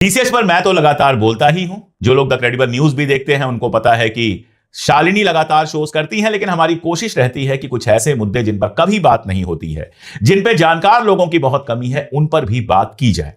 TCH पर मैं तो लगातार बोलता ही हूं। जो लोग द क्रेडिबल न्यूज भी देखते हैं उनको पता है कि शालिनी लगातार शोज करती हैं, लेकिन हमारी कोशिश रहती है कि कुछ ऐसे मुद्दे जिन पर कभी बात नहीं होती है, जिन पे जानकार लोगों की बहुत कमी है, उन पर भी बात की जाए।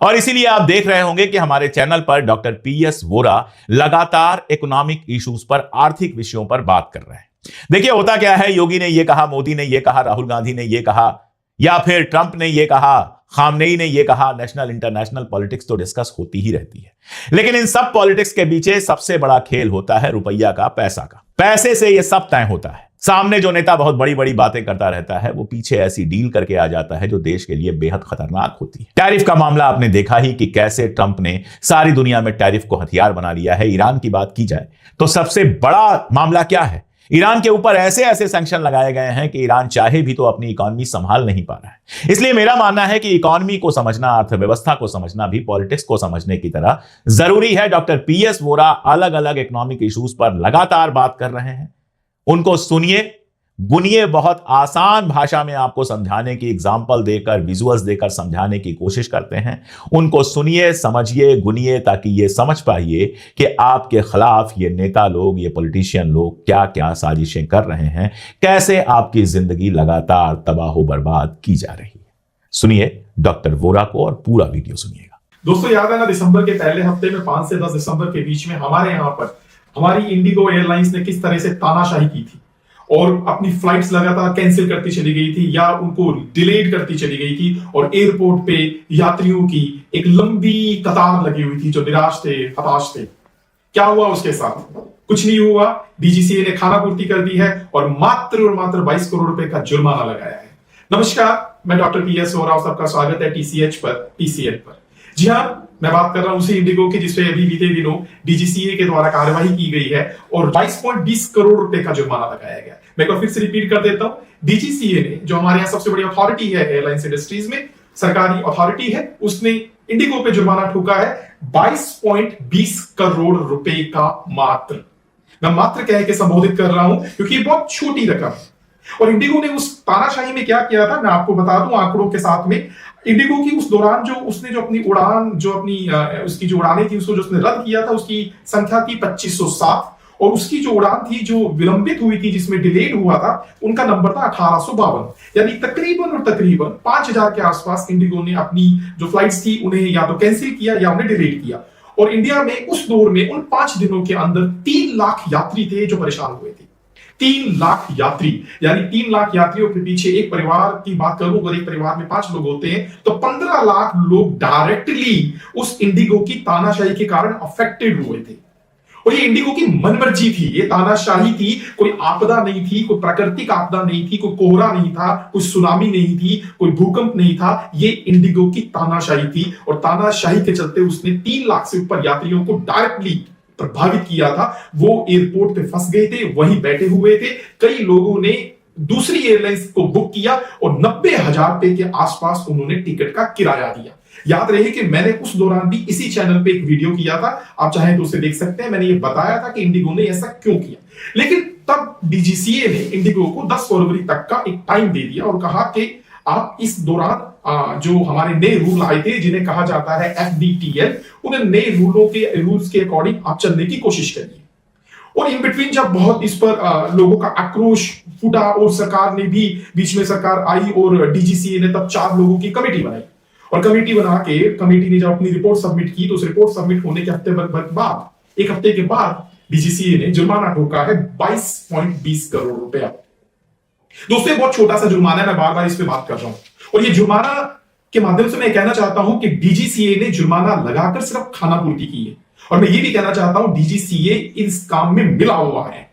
और इसीलिए आप देख रहे होंगे कि हमारे चैनल पर डॉक्टर पीएस वोरा लगातार इकोनॉमिक इश्यूज पर, आर्थिक विषयों पर बात कर रहे हैं। देखिए होता क्या है, योगी ने यह कहा, मोदी ने यह कहा, राहुल गांधी ने यह कहा, या फिर ट्रंप ने यह कहा, खामनेई ने यह कहा, नेशनल इंटरनेशनल पॉलिटिक्स तो डिस्कस होती ही रहती है। लेकिन इन सब पॉलिटिक्स के पीछे सबसे बड़ा खेल होता है रुपया का, पैसा का। पैसे से यह सब तय होता है। सामने जो नेता बहुत बड़ी बड़ी बातें करता रहता है, वो पीछे ऐसी डील करके आ जाता है जो देश के लिए बेहद खतरनाक होती है। टैरिफ का मामला आपने देखा ही कि कैसे ट्रंप ने सारी दुनिया में टैरिफ को हथियार बना लिया है। ईरान की बात की जाए तो सबसे बड़ा मामला क्या है? ईरान के ऊपर ऐसे ऐसे सैंक्शन लगाए गए हैं कि ईरान चाहे भी तो अपनी इकोनॉमी संभाल नहीं पा रहा है। इसलिए मेरा मानना है कि इकोनॉमी को समझना, अर्थव्यवस्था को समझना भी पॉलिटिक्स को समझने की तरह जरूरी है। डॉक्टर पीएस वोरा अलग अलग इकोनॉमिक इश्यूज पर लगातार बात कर रहे हैं। उनको सुनिए, गुनिए, बहुत आसान भाषा में आपको समझाने की, एग्जाम्पल देकर, विजुअल्स देकर समझाने की कोशिश करते हैं। उनको सुनिए, समझिए, गुनिए, ताकि ये समझ पाइए कि आपके खिलाफ ये नेता लोग, ये पॉलिटिशियन लोग क्या क्या साजिशें कर रहे हैं, कैसे आपकी जिंदगी लगातार तबाह बर्बाद की जा रही है। सुनिए डॉक्टर वोरा को और पूरा वीडियो सुनिएगा। दोस्तों याद है ना, दिसंबर के पहले हफ्ते में 5 से 10 दिसंबर के बीच में हमारे यहाँ पर हमारी इंडिगो एयरलाइंस ने किस तरह से तानाशाही की थी और अपनी फ्लाइट्स लगातार कैंसिल करती चली गई थी या उनको डिलेड करती चली गई थी, और एयरपोर्ट पे यात्रियों की एक लंबी कतार लगी हुई थी जो निराश थे, हताश थे। क्या हुआ उसके साथ? कुछ नहीं हुआ। डीजीसीए ने खानापूर्ति कर दी है और मात्र 22 करोड़ रुपए का जुर्माना लगाया है। नमस्कार, मैं डॉक्टर पीएस वोरा, सबका स्वागत है टीसीएच पर, टीसीएल पर। जी हाँ, मैं बात कर रहा हूं उसी इंडिगो की जिसपे अभी बीते दिनों डीजीसीए के द्वारा कार्यवाही की गई है और 22.20 करोड़ रुपए का जुर्माना लगाया गया। मैं एक बार फिर से रिपीट कर देता हूं। डीजीसीए ने, जो हमारे यहाँ सबसे बड़ी अथॉरिटी है एयरलाइंस इंडस्ट्रीज में, सरकारी अथॉरिटी है, उसने इंडिगो पे जुर्माना ठोका है 22.20 करोड़ रुपए का। मात्र, मैं मात्र कह के संबोधित कर रहा हूं क्योंकि ये बहुत छोटी रकम है। और इंडिगो ने उस तानाशाही में क्या किया था, मैं आपको बता दूं आंकड़ों के साथ में। इंडिगो की उस दौरान जो उसने जो अपनी उड़ान, जो अपनी उसकी जो उड़ानें थी, उसको जो उसने रद्द किया था, उसकी संख्या थी 2507, और उसकी जो उड़ान थी जो विलंबित हुई थी, जिसमें डिलेड हुआ था, उनका नंबर था 1852। यानी तकरीबन 5000 के आसपास इंडिगो ने अपनी जो फ्लाइट्स थी उन्हें या तो कैंसिल किया या उन्हें डिलेड किया। और इंडिया में उस दौर में उन 5 दिनों के अंदर 3 लाख यात्री थे जो परेशान हुए थे। 3 लाख यात्री, यानी 3 लाख यात्रियों के पीछे एक परिवार की बात करूं, अगर एक परिवार में 5 लोग होते हैं तो 15 लाख लोग डायरेक्टली उस इंडिगो की तानाशाही के कारण अफेक्टेड हुए थे। और ये इंडिगो की मनमर्जी थी, ये तानाशाही थी। कोई आपदा नहीं थी, कोई प्राकृतिक आपदा नहीं थी, कोई कोहरा नहीं था, कोई सुनामी नहीं थी, कोई भूकंप नहीं था। ये इंडिगो की तानाशाही थी और तानाशाही के चलते उसने 3 लाख से ऊपर यात्रियों को डायरेक्टली प्रभावित किया था। वो एयरपोर्ट पे फंस गए थे, वहीं बैठे हुए थे। कई लोगों ने दूसरी एयरलाइंस को बुक किया और 90,000 रुपए के आसपास उन्होंने टिकट का किराया दिया। याद रहे कि मैंने उस दौरान भी इसी चैनल पे एक वीडियो किया था, आप चाहें तो उसे देख सकते हैं। मैंने ये बताया था कि इंडिगो ने ऐसा क्यों किया। लेकिन तब डीजीसीए ने इंडिगो को 10 फरवरी तक का एक टाइम दे दिया और कहा कि आप इस दौरान जो हमारे नए रूल आए थे, जिन्हें कहा जाता है एफडीटीएल, उन नए रूल्स के अकॉर्डिंग आप चलने की कोशिश करिए। और इन बिटवीन जब बहुत इस पर लोगों का आक्रोश फूटा और सरकार ने भी, बीच में सरकार आई और डीजीसीए ने तब 4 लोगों की कमेटी बनाई। और कमेटी बना के कमेटी ने जब अपनी रिपोर्ट सबमिट की तो उस रिपोर्ट सबमिट होने के एक हफ्ते के बाद डीजीसीए ने जुर्माना ठोका है 22.20 करोड़ रुपया। दोस्तों बहुत छोटा सा जुर्माना है, मैं बार बार इस पे बात कर रहा हूं। और ये जुर्माना के माध्यम से मैं कहना चाहता हूं कि डीजीसीए ने जुर्माना लगाकर सिर्फ खानापूर्ति की है। और मैं ये भी कहना चाहता हूं डीजीसीए इस काम में मिला हुआ है।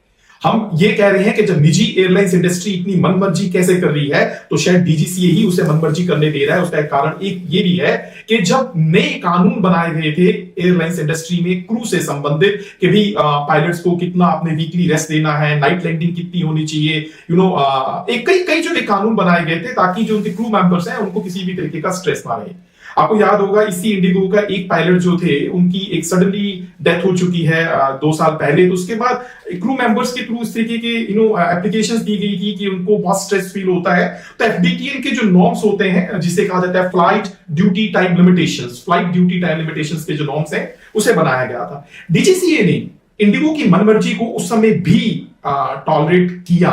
हम ये कह रहे हैं कि जब निजी एयरलाइंस इंडस्ट्री इतनी मनमर्जी कैसे कर रही है, तो शायद डीजीसीए ही उसे मनमर्जी करने दे रहा है। उसका एक कारण एक ये भी है कि जब नए कानून बनाए गए थे एयरलाइंस इंडस्ट्री में क्रू से संबंधित, कि भी पायलट्स को कितना आपने वीकली रेस्ट देना है, नाइट लैंडिंग कितनी होनी चाहिए, एक कई जो कानून बनाए गए थे ताकि जो उनके क्रू मेंबर्स हैं उनको किसी भी तरीके का स्ट्रेस ना रहे। आपको याद होगा इसी इंडिगो का एक पायलट जो थे उनकी एक सडनली डेथ हो चुकी है 2 साल पहले। तो उसके बाद क्रू मेंबर्स के थ्रू इस तरीके के एप्लीकेशंस दी गई थी कि उनको बहुत स्ट्रेस फील होता है। तो एफडीटीएन के जो नॉर्म्स होते हैं जिसे कहा जाता है फ्लाइट ड्यूटी टाइम लिमिटेशंस के जो नॉर्म्स हैं उसे बनाया गया था। डीजीसीए ने इंडिगो की मनमर्जी को उस समय भी टॉलरेट किया,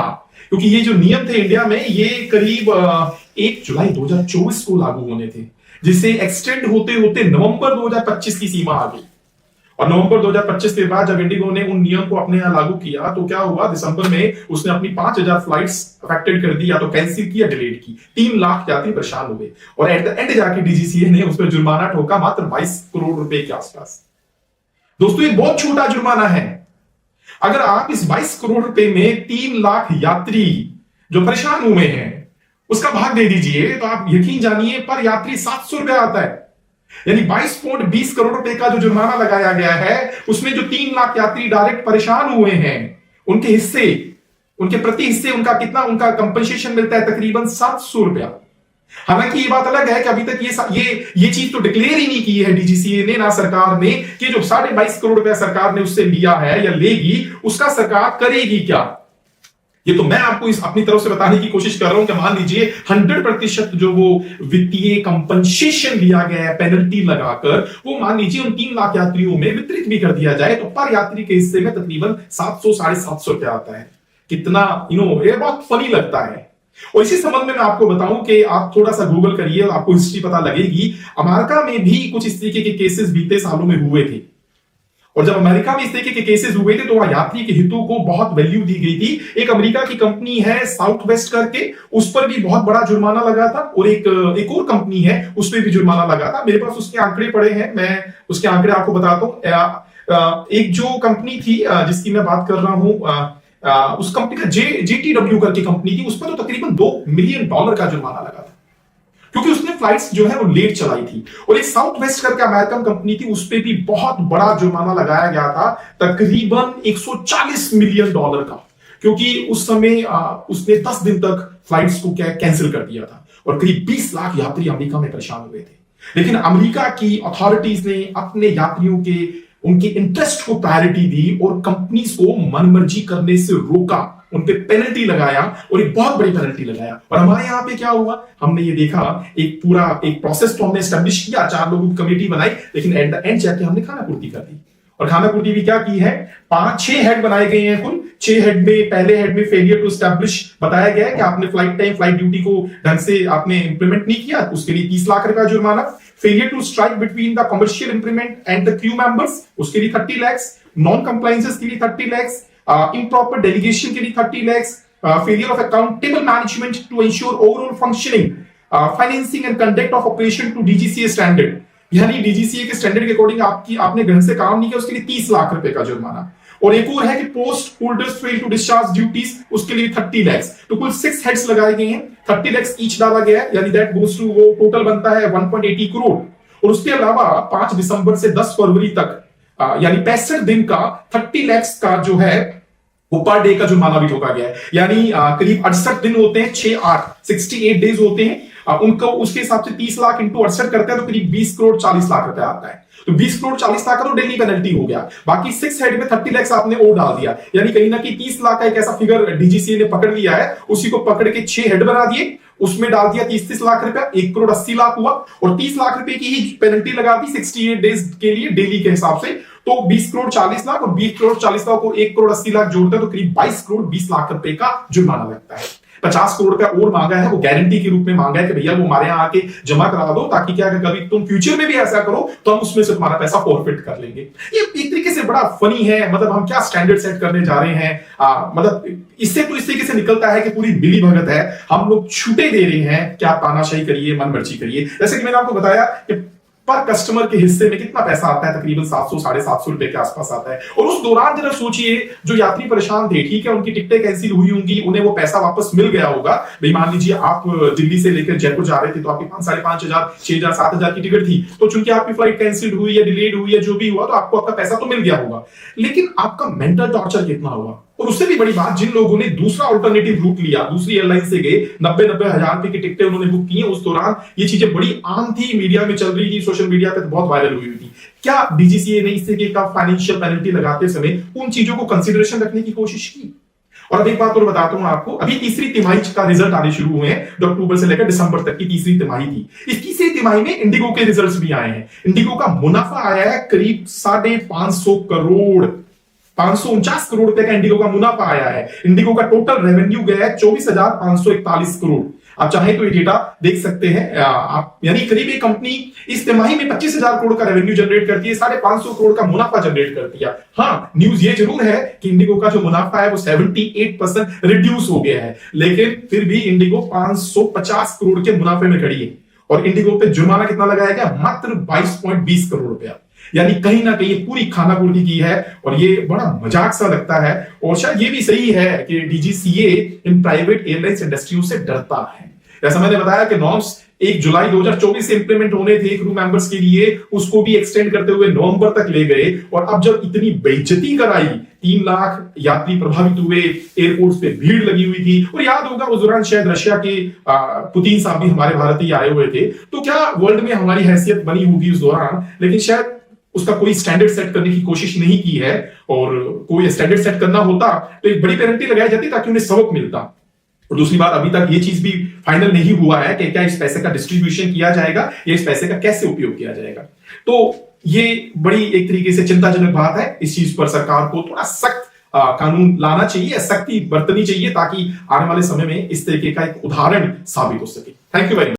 क्योंकि ये जो नियम थे इंडिया में ये करीब 1 जुलाई 2024 को लागू होने थे, जिसे एक्सटेंड होते होते नवंबर 2025 की सीमा आ गई। और नवंबर 2025 के बाद जब इंडिगो ने उन नियम को अपने यहां लागू किया तो क्या हुआ, दिसंबर में उसने अपनी 5000 फ्लाइट्स अफेक्टेड कर दी, या तो कैंसिल की या डिलेट की। 3 लाख यात्री परेशान हुए और एट द एंड जाके डीजीसीए ने उस पर जुर्माना ठोका मात्र 22 करोड़ रुपए के आसपास। दोस्तों ये बहुत छोटा जुर्माना है। अगर आप इस 22 करोड़ रुपए में 3 लाख यात्री जो परेशान हुए हैं उसका भाग दे दीजिए तो आप यकीन जानिए पर यात्री 700 रुपए आता है। यानी 22.20 करोड़ रुपए का जो जुर्माना लगाया गया है उसमें जो 3 लाख यात्री डायरेक्ट परेशान हुए हैं उनके हिस्से, उनके प्रति हिस्से उनका कितना उनका कंपनसेशन मिलता है, तकरीबन 700 रुपया। हालांकि ये बात अलग है कि अभी तक ये चीज तो डिक्लेयर ही नहीं की है डीजीसीए ने, ना सरकार ने, कि जो 22.5 करोड़ रुपया सरकार ने उससे लिया है या लेगी उसका सरकार करेगी क्या। ये तो मैं आपको इस अपनी तरफ से बताने की कोशिश कर रहा हूं कि मान लीजिए 100% जो वो वित्तीय कंपनसेशन लिया गया है पेनल्टी लगाकर, वो मान लीजिए उन 3 लाख यात्रियों में वितरित भी कर दिया जाए तो पर यात्री के हिस्से में तकरीबन 700-750 रुपया आता है। कितना ये बहुत फनी लगता है। और इसी संबंध में मैं आपको बताऊं कि आप थोड़ा सा गूगल करिए और आपको हिस्ट्री पता लगेगी। अमेरिका में भी कुछ इस तरीके के केसेस बीते सालों में हुए थे, और जब अमेरिका में इस तरीके के केसेस हुए थे तो वहां यात्री के हितों को बहुत वैल्यू दी गई थी। एक अमेरिका की कंपनी है साउथ वेस्ट करके, उस पर भी बहुत बड़ा जुर्माना लगा था, और एक और कंपनी है उस पर भी जुर्माना लगा था। मेरे पास उसके आंकड़े पड़े हैं, मैं उसके आंकड़े आपको बताता हूं। एक जो कंपनी थी जिसकी मैं बात कर रहा हूं, उस कंपनी का जेटीडब्ल्यू करके कंपनी थी, उस पर तो तकरीबन $2 मिलियन का जुर्माना लगा था, क्योंकि उसने फ्लाइट्स जो है वो लेट चलाई थी। और एक साउथ वेस्ट करके अमेरिकन कंपनी थी, उस पर भी बहुत बड़ा जुर्माना लगाया गया था, तकरीबन $140 मिलियन का, क्योंकि उस समय उसने 10 दिन तक फ्लाइट्स को कैंसिल कर दिया था और करीब 20 लाख यात्री अमेरिका में परेशान हुए थे। लेकिन अमेरिका की अथॉरिटीज ने अपने यात्रियों के उनके इंटरेस्ट को प्रायोरिटी दी और कंपनीज को मनमर्जी करने से रोका, उन पे पेनल्टी लगाया, और एक बहुत बड़ी पेनल्टी लगाया। और हमारे यहाँ पे क्या हुआ, हमने ये देखा एक पूरा एक प्रोसेस तो हमने एस्टेब्लिश किया, 4 लोगों की कमेटी बनाई, लेकिन एट द एंड जाके हमने खानापूर्ति कर दी। और खानापूर्ति भी क्या की है, 5-6 हेड बनाए गए हैं कुल। 6 हेड में पहले हेड में फेलियर टू एस्टैब्लिश बताया गया है कि आपने फ्लाइट टाइम फ्लाइट ड्यूटी को ढंग से आपने इंप्लीमेंट नहीं किया, उसके लिए 30 लाख रुपया जुर्माना। Failure to strike between the commercial implement and the crew members, उसके लिए 30 लाख। नॉन कंप्लायंसेस के लिए 30 लाख। improper delegation के लिए 30 lakhs, failure of accountable management to ensure overall functioning, financing and conduct of operation to DGCA standard, यानी DGCA के standard के according आपने ढंग से काम नहीं किया, उसके लिए 30 लाख रुपए का जुर्माना। और एक और है कि post holders fail to discharge duties, उसके लिए 30 lakhs। तो कुल 6 हेड्स लगाए गए हैं, 30 lakhs ईच डाला गया है, यानी दैट गोस टू वो टोटल बनता है 1.80 करोड़। और उसके अलावा 5 दिसंबर से 10 फरवरी तक यानी 65 दिन का 30 lakhs का जो है वो पर डे का जुर्माना भी ठोका गया है। यानी करीब 68 दिन होते हैं, 68 डेज होते हैं उनको, उसके हिसाब से 30 लाख इंटू 68 करते हैं तो करीब 20 करोड़ 40 लाख रुपए आता है। तो 20 करोड़ 40 लाख का तो डेली पेनल्टी हो गया। बाकी 6 हेड में 30 लाख आपने और डाल दिया, यानी कहीं ना कहीं 30 लाख का एक ऐसा फिगर डीजीसीए ने पकड़ लिया है, उसी को पकड़ के 6 हेड बना दिए, उसमें डाल दिया 30 लाख रुपया, 1 करोड़ 80 लाख हुआ, और 30 लाख रुपए की ही पेनल्टी लगा दी 68 डेज के लिए डेली के हिसाब से। तो 20 करोड़ 40 लाख और 20 करोड़ 40 लाख को 1 करोड़ 80 लाख जोड़ते हैं तो करीब 22 करोड़ 20 लाख रुपए का जुर्माना लगता है। 50 करोड़ का और मांगा है, वो गारंटी के रूप में मांगा है कि भैया वो हमारे यहाँ आके जमा करा दो, ताकि क्या कभी तुम फ्यूचर में भी ऐसा करो तो हम उसमें से तुम्हारा पैसा फॉरफिट कर लेंगे। ये एक तरीके से बड़ा फनी है, मतलब हम क्या स्टैंडर्ड सेट करने जा रहे हैं। मतलब इससे तो इस तरीके से निकलता है कि पूरी मिली भगत है, हम लोग छूटे दे रहे हैं, क्या तानाशाही करिए, मनमर्जी करिए। जैसे कि मैंने आपको बताया कि पर कस्टमर के हिस्से में कितना पैसा आता है, तकरीबन 700-750 रुपए के आसपास आता है। और उस दौरान जरा सोचिए, जो यात्री परेशान थे, ठीक है उनकी टिकटें कैंसिल हुई होंगी, उन्हें वो पैसा वापस मिल गया होगा। भाई मान लीजिए आप दिल्ली से लेकर जयपुर जा रहे थे तो आपकी 5,500, 6,000, 7,000 की टिकट थी, तो चूंकि आपकी फ्लाइट कैंसिल हुई या डिलेड हुई या जो भी हुआ तो आपको आपका पैसा तो मिल गया होगा, लेकिन आपका मेंटल टॉर्चर कितना हुआ, और उससे भी बड़ी बात, जिन लोगों ने दूसरा ऑल्टरनेटिव रूट लिया, दूसरी एयरलाइन से गए, 90-90 हजार रुपए की टिकटें उन्होंने बुक की, उस दौरान ये चीजें बड़ी आम थी, मीडिया में चल रही थी, सोशल मीडिया पे बहुत वायरल हुई थी। क्या डीजीसीए ने इससे फाइनेंशियल पेनल्टी लगाते समय उन चीजों को कंसिडरेशन रखने की कोशिश की? और अब एक बात और बताता हूं आपको, अभी तीसरी तिमाही का रिजल्ट आने शुरू हुए हैं, जो अक्टूबर से लेकर दिसंबर तक की तीसरी तिमाही थी। इस तीसरी तिमाही में इंडिगो के रिजल्ट्स भी आए हैं। इंडिगो का मुनाफा आया है करीब 550 करोड़, 549 करोड़ रुपए का इंडिगो का मुनाफा आया है। इंडिगो का टोटल रेवेन्यू गया है 24,541 करोड़। आप चाहें तो ये डेटा देख सकते हैं आप, यानी करीब एक कंपनी इस तिमाही में 25,000 करोड़ का रेवेन्यू जनरेट करती है, 550 करोड़ का मुनाफा जनरेट करती है। हाँ, न्यूज ये जरूर है कि इंडिगो का जो मुनाफा है वो 78% रिड्यूस हो गया है, लेकिन फिर भी इंडिगो 550 करोड़ के मुनाफे में खड़ी है। और इंडिगो पे जुर्माना कितना लगाया गया? मात्र 22.20 करोड़ रुपया। यानी कहीं ना कहीं पूरी खानापूर्ति की है, और ये बड़ा मजाक सा लगता है। और शायद ये भी सही है कि डीजीसीए इन प्राइवेट एयरलाइंस इंडस्ट्रियों से डरता है। जैसा मैंने बताया कि नॉर्म्स 1 जुलाई 2024 से इंप्लीमेंट होने थे क्रू मेंबर्स के लिए, उसको भी एक्सटेंड करते हुए नवंबर तक ले गए। और अब जब इतनी बेइज्जती कराई, 3 लाख यात्री प्रभावित हुए, एयरपोर्ट्स पे भीड़ लगी हुई थी, और याद होगा उस दौरान शायद रशिया के पुतिन साहब भी हमारे भारत ही आए हुए थे। तो क्या वर्ल्ड में हमारी हैसियत बनी होगी उस दौरान, लेकिन शायद उसका कोई स्टैंडर्ड सेट करने की कोशिश नहीं की है। और कोई स्टैंडर्ड सेट करना होता तो एक बड़ी पेनल्टी लगाई जाती ताकि उन्हें सबक मिलता। और दूसरी बात, अभी तक ये चीज भी फाइनल नहीं हुआ है कि क्या इस पैसे का डिस्ट्रीब्यूशन किया जाएगा या इस पैसे का कैसे उपयोग किया जाएगा। तो ये बड़ी एक तरीके से चिंताजनक बात है। इस चीज पर सरकार को थोड़ा सख्त कानून लाना चाहिए, सख्ती बरतनी चाहिए, ताकि आने वाले समय में इस तरीके का एक उदाहरण साबित हो सके। Thank you very much.